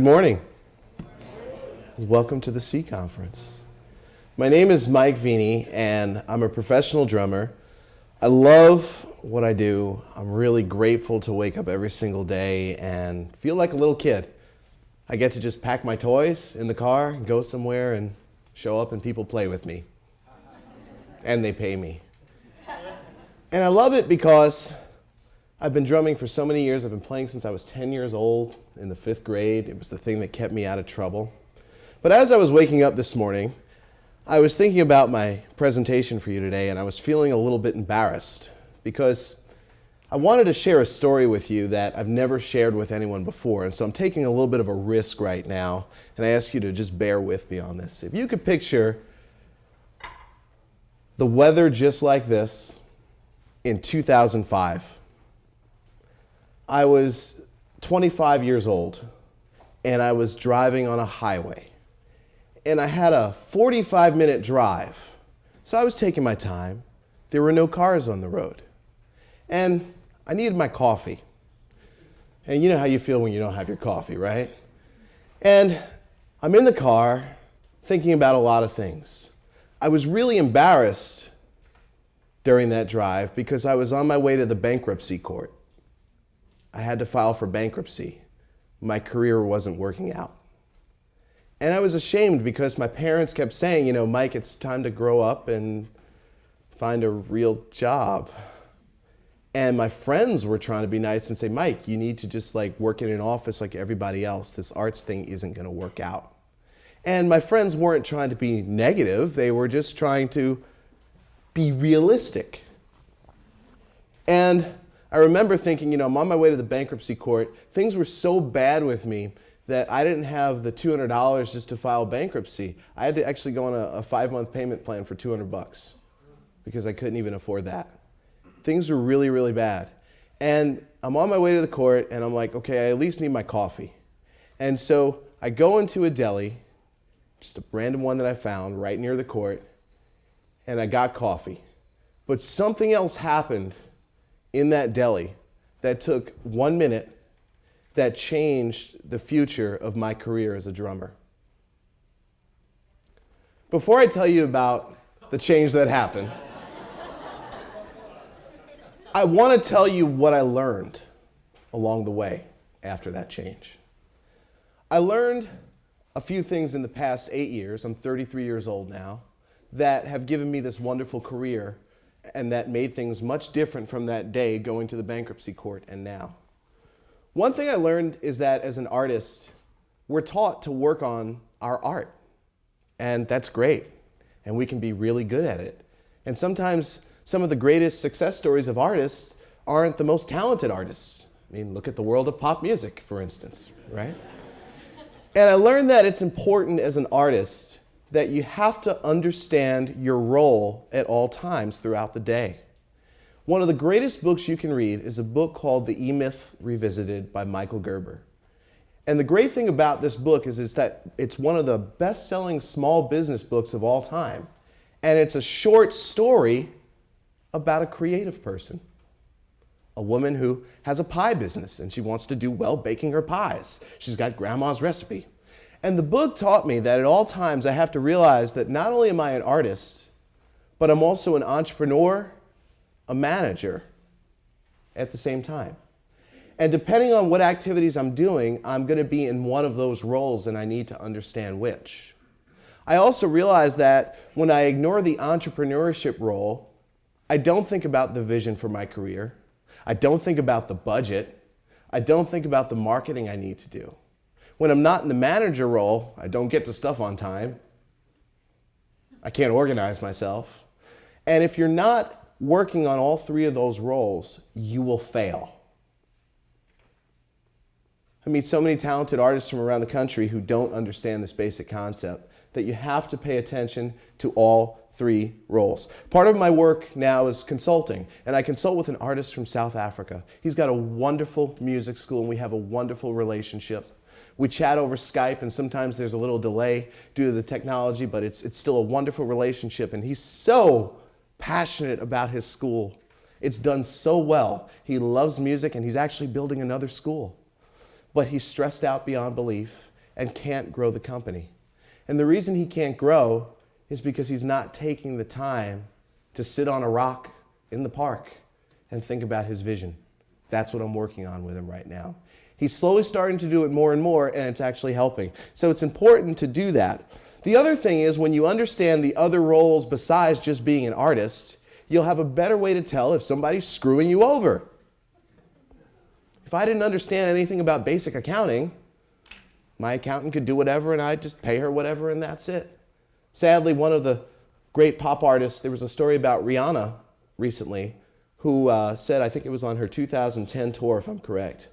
Good morning. Welcome to the C Conference. My name is Mike Vini, and I'm a professional drummer. I love what I do. I'm really grateful to wake up every single day and feel like a little kid. I get to just pack my toys in the car and go somewhere and show up and people play with me. And they pay me. And I love it because I've been drumming for so many years. I've been playing since I was 10 years old in the 5th grade. It was the thing that kept me out of trouble. But as I was waking up this morning, I was thinking about my presentation for you today, and I was feeling a little bit embarrassed because I wanted to share a story with you that I've never shared with anyone before. And so I'm taking a little bit of a risk right now, and I ask you to just bear with me on this. If you could picture the weather just like this in 2005. I was 25 years old, and I was driving on a highway. And I had a 45-minute drive. So I was taking my time. There were no cars on the road. And I needed my coffee. And you know how you feel when you don't have your coffee, right? And I'm in the car thinking about a lot of things. I was really embarrassed during that drive because I was on my way to the bankruptcy court. I had to file for bankruptcy. My career wasn't working out. And I was ashamed because my parents kept saying, Mike, it's time to grow up and find a real job. And my friends were trying to be nice and say, Mike, you need to just work in an office like everybody else. This arts thing isn't going to work out. And my friends weren't trying to be negative. They were just trying to be realistic. And I remember thinking, I'm on my way to the bankruptcy court. Things were so bad with me that I didn't have the $200 just to file bankruptcy. I had to actually go on a 5-month payment plan for $200 because I couldn't even afford that. Things were really, really bad. And I'm on my way to the court, and I'm like, okay, I at least need my coffee. And so I go into a deli, just a random one that I found right near the court, and I got coffee. But something else happened in that deli that took 1 minute that changed the future of my career as a drummer. Before I tell you about the change that happened, I want to tell you what I learned along the way after that change. I learned a few things in the past 8 years, I'm 33 years old now, that have given me this wonderful career and that made things much different from that day going to the bankruptcy court and now. One thing I learned is that as an artist, we're taught to work on our art. And that's great. And we can be really good at it. And sometimes some of the greatest success stories of artists aren't the most talented artists. I mean, look at the world of pop music, for instance, right? And I learned that it's important as an artist that you have to understand your role at all times throughout the day. One of the greatest books you can read is a book called The E-Myth Revisited by Michael Gerber. And the great thing about this book is that it's one of the best-selling small business books of all time. And it's a short story about a creative person. A woman who has a pie business and she wants to do well baking her pies. She's got grandma's recipe. And the book taught me that at all times I have to realize that not only am I an artist, but I'm also an entrepreneur, a manager at the same time. And depending on what activities I'm doing, I'm going to be in one of those roles and I need to understand which. I also realized that when I ignore the entrepreneurship role, I don't think about the vision for my career. I don't think about the budget. I don't think about the marketing I need to do. When I'm not in the manager role, I don't get to stuff on time. I can't organize myself. And if you're not working on all three of those roles, you will fail. I meet so many talented artists from around the country who don't understand this basic concept, that you have to pay attention to all three roles. Part of my work now is consulting, and I consult with an artist from South Africa. He's got a wonderful music school, and we have a wonderful relationship. We chat over Skype, and sometimes there's a little delay due to the technology, but it's still a wonderful relationship, and he's so passionate about his school. It's done so well. He loves music, and he's actually building another school. But he's stressed out beyond belief, and can't grow the company. And the reason he can't grow is because he's not taking the time to sit on a rock in the park and think about his vision. That's what I'm working on with him right now. He's slowly starting to do it more and more, and it's actually helping. So it's important to do that. The other thing is, when you understand the other roles besides just being an artist, you'll have a better way to tell if somebody's screwing you over. If I didn't understand anything about basic accounting, my accountant could do whatever and I'd just pay her whatever and that's it. Sadly, one of the great pop artists, there was a story about Rihanna recently who said, I think it was on her 2010 tour if I'm correct,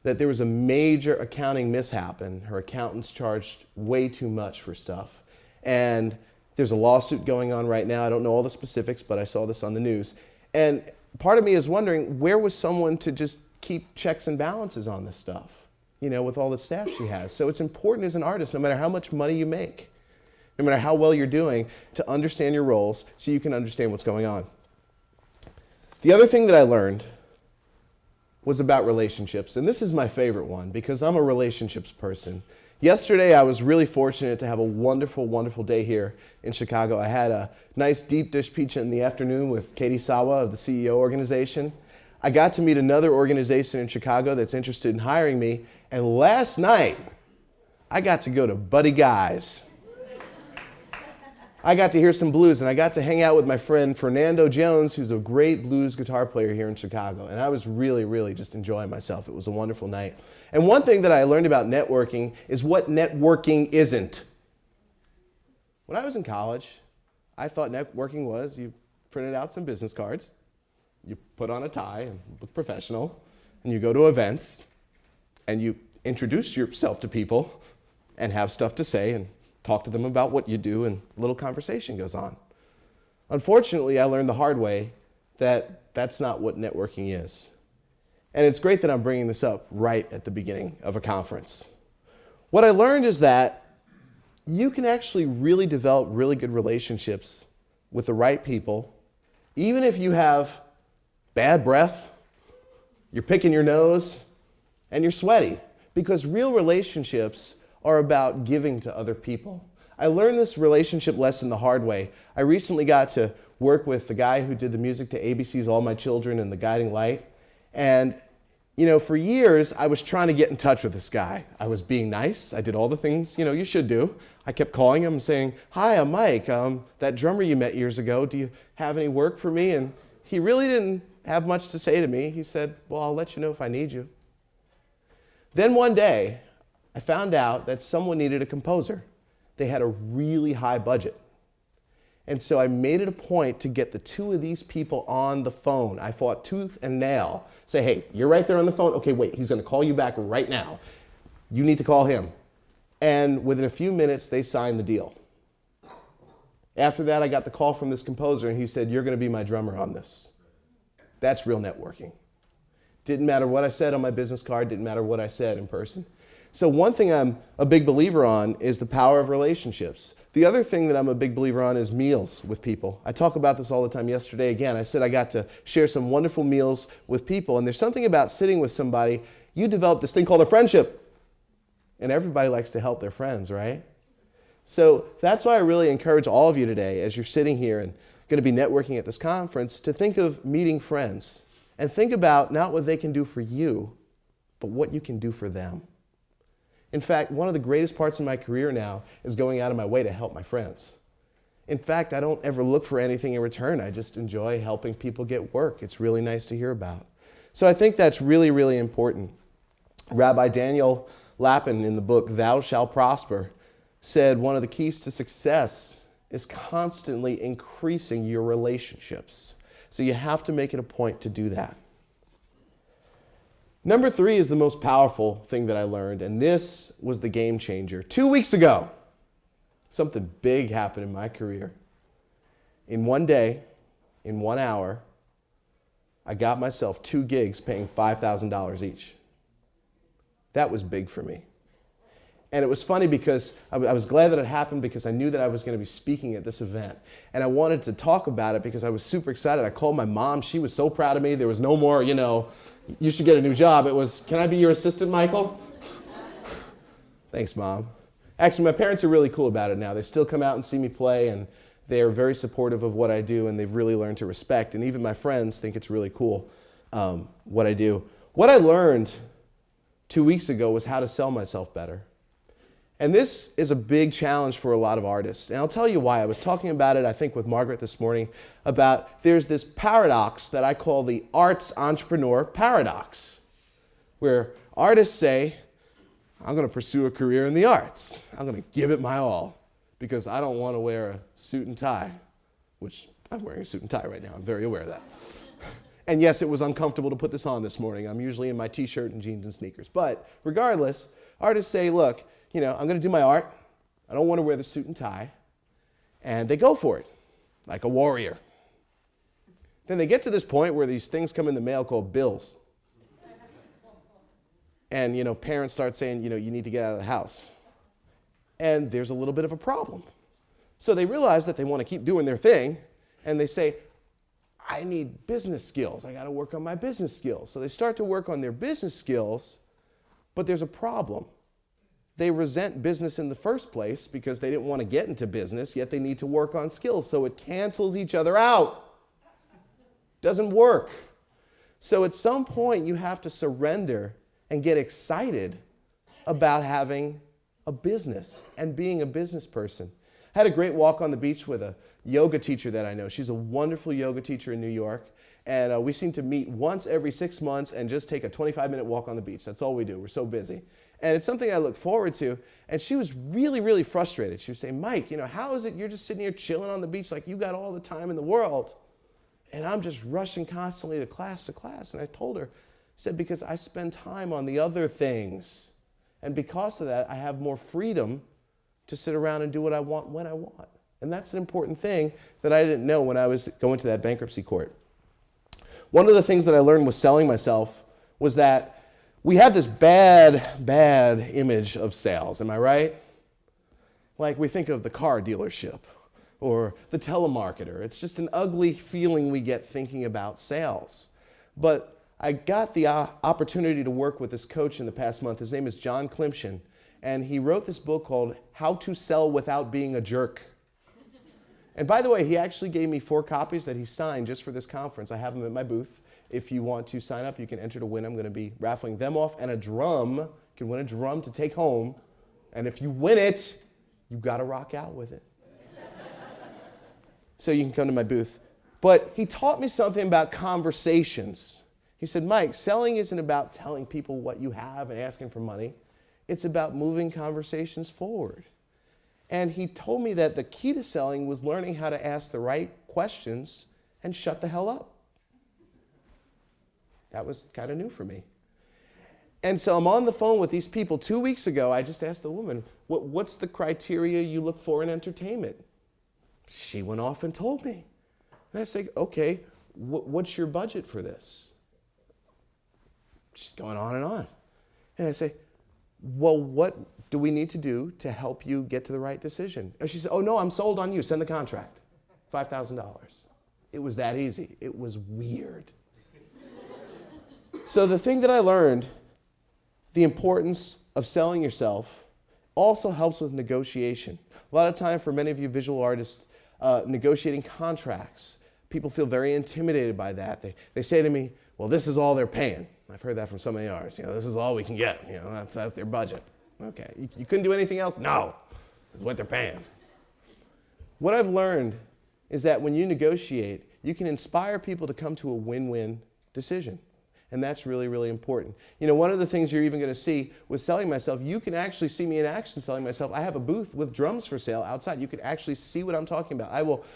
that there was a major accounting mishap and her accountants charged way too much for stuff. And there's a lawsuit going on right now. I don't know all the specifics, but I saw this on the news. And part of me is wondering, where was someone to just keep checks and balances on this stuff, you know, with all the staff she has? So it's important as an artist, no matter how much money you make, no matter how well you're doing, to understand your roles so you can understand what's going on. The other thing that I learned was about relationships, and this is my favorite one because I'm a relationships person. Yesterday, I was really fortunate to have a wonderful, wonderful day here in Chicago. I had a nice deep dish pizza in the afternoon with Katie Sawa of the CEO organization. I got to meet another organization in Chicago that's interested in hiring me, and last night, I got to go to Buddy Guy's. I got to hear some blues, and I got to hang out with my friend Fernando Jones, who's a great blues guitar player here in Chicago. And I was really, really just enjoying myself. It was a wonderful night. And one thing that I learned about networking is what networking isn't. When I was in college, I thought networking was you printed out some business cards, you put on a tie and look professional, and you go to events, and you introduce yourself to people and have stuff to say and talk to them about what you do, and a little conversation goes on. Unfortunately, I learned the hard way that that's not what networking is. And it's great that I'm bringing this up right at the beginning of a conference. What I learned is that you can actually really develop really good relationships with the right people, even if you have bad breath, you're picking your nose, and you're sweaty, because real relationships are about giving to other people. I learned this relationship lesson the hard way. I recently got to work with the guy who did the music to ABC's All My Children and The Guiding Light. And, you know, for years, I was trying to get in touch with this guy. I was being nice. I did all the things, you know, you should do. I kept calling him and saying, hi, I'm Mike, that drummer you met years ago. Do you have any work for me? And he really didn't have much to say to me. He said, well, I'll let you know if I need you. Then one day, I found out that someone needed a composer. They had a really high budget. And so I made it a point to get the two of these people on the phone. I fought tooth and nail. Say, hey, you're right there on the phone. Okay, wait, he's going to call you back right now. You need to call him. And within a few minutes, they signed the deal. After that, I got the call from this composer, and he said, you're going to be my drummer on this. That's real networking. Didn't matter what I said on my business card, didn't matter what I said in person. So one thing I'm a big believer on is the power of relationships. The other thing that I'm a big believer on is meals with people. I talk about this all the time. Yesterday, again, I said I got to share some wonderful meals with people, and there's something about sitting with somebody, you develop this thing called a friendship, and everybody likes to help their friends, right? So that's why I really encourage all of you today, as you're sitting here and going to be networking at this conference, to think of meeting friends, and think about not what they can do for you, but what you can do for them. In fact, one of the greatest parts of my career now is going out of my way to help my friends. In fact, I don't ever look for anything in return. I just enjoy helping people get work. It's really nice to hear about. So I think that's really, really important. Rabbi Daniel Lapin, in the book Thou Shalt Prosper, said one of the keys to success is constantly increasing your relationships. So you have to make it a point to do that. Number 3 is the most powerful thing that I learned, and this was the game changer. 2 weeks ago, something big happened in my career. In one day, in 1 hour, I got myself 2 gigs paying $5,000 each. That was big for me. And it was funny because I was glad that it happened because I knew that I was going to be speaking at this event. And I wanted to talk about it because I was super excited. I called my mom. She was so proud of me. There was no more, you should get a new job. It was, can I be your assistant, Michael? Thanks, Mom. Actually, my parents are really cool about it now. They still come out and see me play, and they're very supportive of what I do, and they've really learned to respect. And even my friends think it's really cool what I do. What I learned 2 weeks ago was how to sell myself better. And this is a big challenge for a lot of artists. And I'll tell you why. I was talking about it, I think, with Margaret this morning, about there's this paradox that I call the arts entrepreneur paradox, where artists say, I'm going to pursue a career in the arts. I'm going to give it my all because I don't want to wear a suit and tie, which I'm wearing a suit and tie right now. I'm very aware of that. And yes, it was uncomfortable to put this on this morning. I'm usually in my t-shirt and jeans and sneakers. But regardless, artists say, look, I'm going to do my art. I don't want to wear the suit and tie. And they go for it, like a warrior. Then they get to this point where these things come in the mail called bills. And, parents start saying, you need to get out of the house. And there's a little bit of a problem. So they realize that they want to keep doing their thing. And they say, I need business skills. I got to work on my business skills. So they start to work on their business skills, but there's a problem. They resent business in the first place because they didn't want to get into business, yet they need to work on skills. So it cancels each other out. Doesn't work. So at some point you have to surrender and get excited about having a business and being a business person. I had a great walk on the beach with a yoga teacher that I know. She's a wonderful yoga teacher in New York. And we seem to meet once every 6 months and just take a 25-minute walk on the beach. That's all we do. We're so busy. And it's something I look forward to. And she was really, really frustrated. She was saying, Mike, how is it you're just sitting here chilling on the beach like you got all the time in the world? And I'm just rushing constantly to class. And I told her, I said, because I spend time on the other things. And because of that, I have more freedom to sit around and do what I want when I want. And that's an important thing that I didn't know when I was going to that bankruptcy court. One of the things that I learned with selling myself was that we have this bad image of sales. Am I right? Like we think of the car dealership or the telemarketer. It's just an ugly feeling we get thinking about sales. But I got the opportunity to work with this coach in the past month. His name is John Klimpschen, and he wrote this book called How to Sell Without Being a Jerk. And by the way, he actually gave me 4 copies that he signed just for this conference. I have them at my booth. If you want to sign up, you can enter to win. I'm going to be raffling them off and a drum. You can win a drum to take home. And if you win it, you've got to rock out with it. So you can come to my booth. But he taught me something about conversations. He said, Mike, selling isn't about telling people what you have and asking for money. It's about moving conversations forward. And he told me that the key to selling was learning how to ask the right questions and shut the hell up. That was kind of new for me. And so I'm on the phone with these people. 2 weeks ago, I just asked the woman, what's the criteria you look for in entertainment? She went off and told me. And I said, okay, what's your budget for this? She's going on and on. And I say, well, what do we need to do to help you get to the right decision? And she said, oh, no, I'm sold on you. Send the contract. $5,000. It was that easy. It was weird. So the thing that I learned, the importance of selling yourself, also helps with negotiation. A lot of time for many of you visual artists, negotiating contracts, people feel very intimidated by that. They say to me, well, this is all they're paying. I've heard that from so many artists. This is all we can get. That's their budget. Okay, you couldn't do anything else? No, this is what they're paying. What I've learned is that when you negotiate, you can inspire people to come to a win-win decision. And that's really, really important. One of the things you're even going to see with selling myself, you can actually see me in action selling myself. I have a booth with drums for sale outside. You can actually see what I'm talking about. I will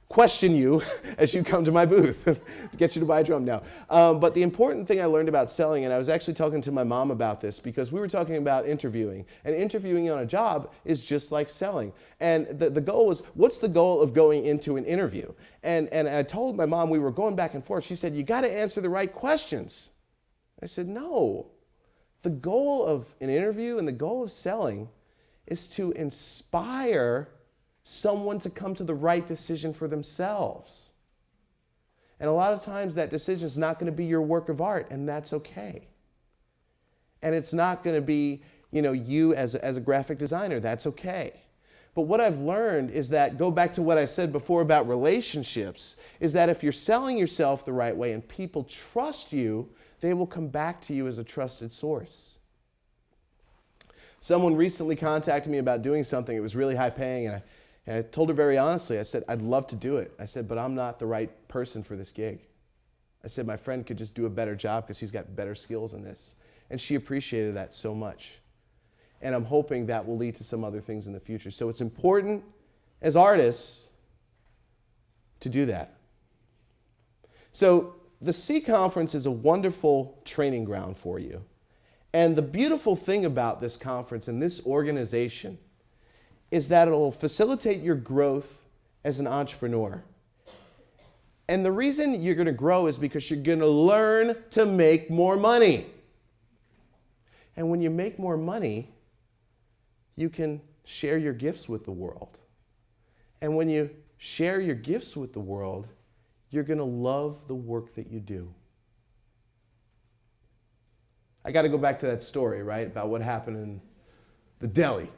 question you as you come to my booth to get you to buy a drum now. But the important thing I learned about selling, and I was actually talking to my mom about this because we were talking about interviewing. And interviewing on a job is just like selling. And the goal was, what's the goal of going into an interview? And I told my mom, we were going back and forth. She said, you got to answer the right questions. I said, no. The goal of an interview and the goal of selling is to inspire someone to come to the right decision for themselves. And a lot of times that decision is not going to be your work of art, and that's okay. And it's not going to be you as a graphic designer. That's okay. But what I've learned is that, go back to what I said before about relationships, is that if you're selling yourself the right way and people trust you, they will come back to you as a trusted source. Someone recently contacted me about doing something. It was really high paying, and I told her very honestly, I said, I'd love to do it. I said, but I'm not the right person for this gig. I said, my friend could just do a better job because he's got better skills in this. And she appreciated that so much. And I'm hoping that will lead to some other things in the future. So it's important as artists to do that. So the C Conference is a wonderful training ground for you. And the beautiful thing about this conference and this organization is that it will facilitate your growth as an entrepreneur. And the reason you're going to grow is because you're going to learn to make more money. And when you make more money, you can share your gifts with the world. And when you share your gifts with the world, you're going to love the work that you do. I got to go back to that story, right, about what happened in the deli.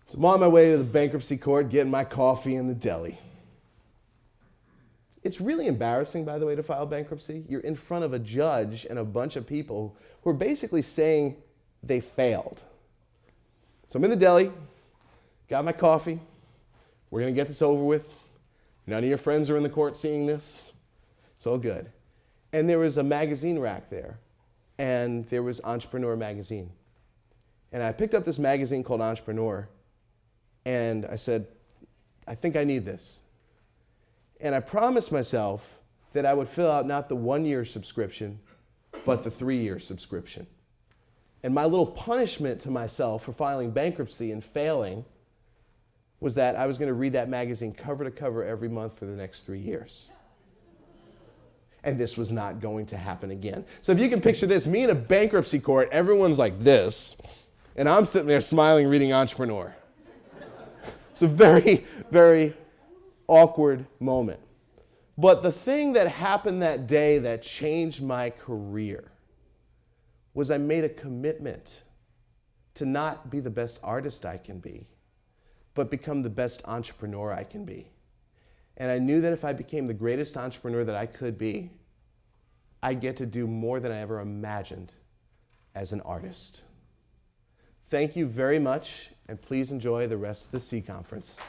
So I'm on my way to the bankruptcy court, getting my coffee in the deli. It's really embarrassing, by the way, to file bankruptcy. You're in front of a judge and a bunch of people who are basically saying they failed. So I'm in the deli, got my coffee. We're going to get this over with. None of your friends are in the court seeing this. It's all good. And there was a magazine rack there, and there was Entrepreneur magazine. And I picked up this magazine called Entrepreneur, and I said, I think I need this. And I promised myself that I would fill out not the 1-year subscription, but the 3-year subscription. And my little punishment to myself for filing bankruptcy and failing was that I was going to read that magazine cover to cover every month for the next 3 years. And this was not going to happen again. So if you can picture this, me in a bankruptcy court, everyone's like this, and I'm sitting there smiling reading Entrepreneur. It's a very, very awkward moment. But the thing that happened that day that changed my career was I made a commitment to not be the best artist I can be, but become the best entrepreneur I can be. And I knew that if I became the greatest entrepreneur that I could be, I'd get to do more than I ever imagined as an artist. Thank you very much, and please enjoy the rest of the C Conference.